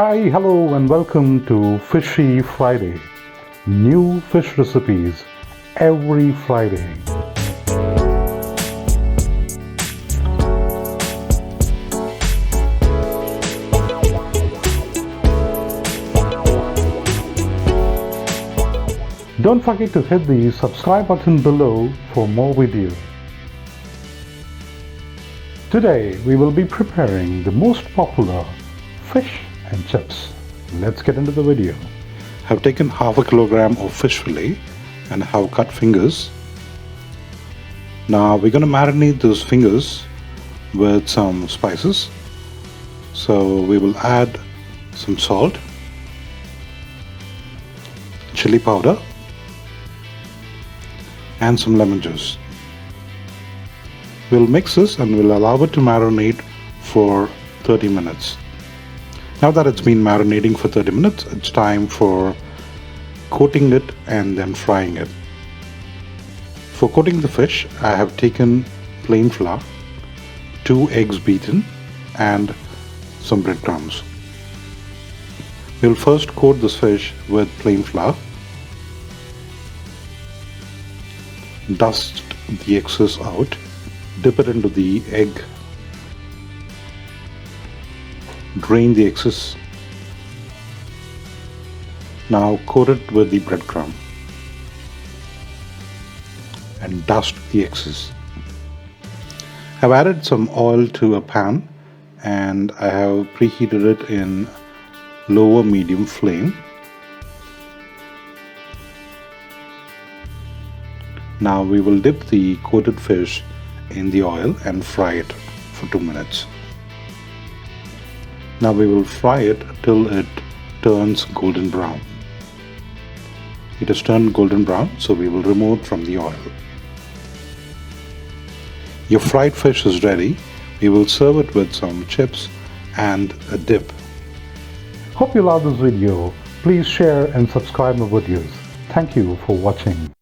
Hi, hello, and welcome to Fishy Friday. New fish recipes every Friday. Don't forget to hit the subscribe button below for more videos. Today we will be preparing the most popular fish and chips. Let's get into the video. I've taken half a kilogram of fish fillet and have cut fingers. Now we're going to marinate those fingers with some spices. So we will add some salt, chili powder, and some lemon juice. We'll mix this and we'll allow it to marinate for 30 minutes. Now that it's been marinating for 30 minutes, it's time for coating it and then frying it. For coating the fish, I have taken plain flour, 2 eggs beaten, and some breadcrumbs. We'll first coat this fish with plain flour. Dust the excess out, dip it into the egg, drain the excess. Now coat it with the breadcrumb and dust the excess. I've added some oil to a pan and I have preheated it in lower medium flame. Now we will dip the coated fish in the oil and fry it for 2 minutes. Now we will fry it till it turns golden brown. It has turned golden brown, so we will remove it from the oil. Your fried fish is ready. We will serve it with some chips and a dip. Hope you love this video. Please share and subscribe my videos. Thank you for watching.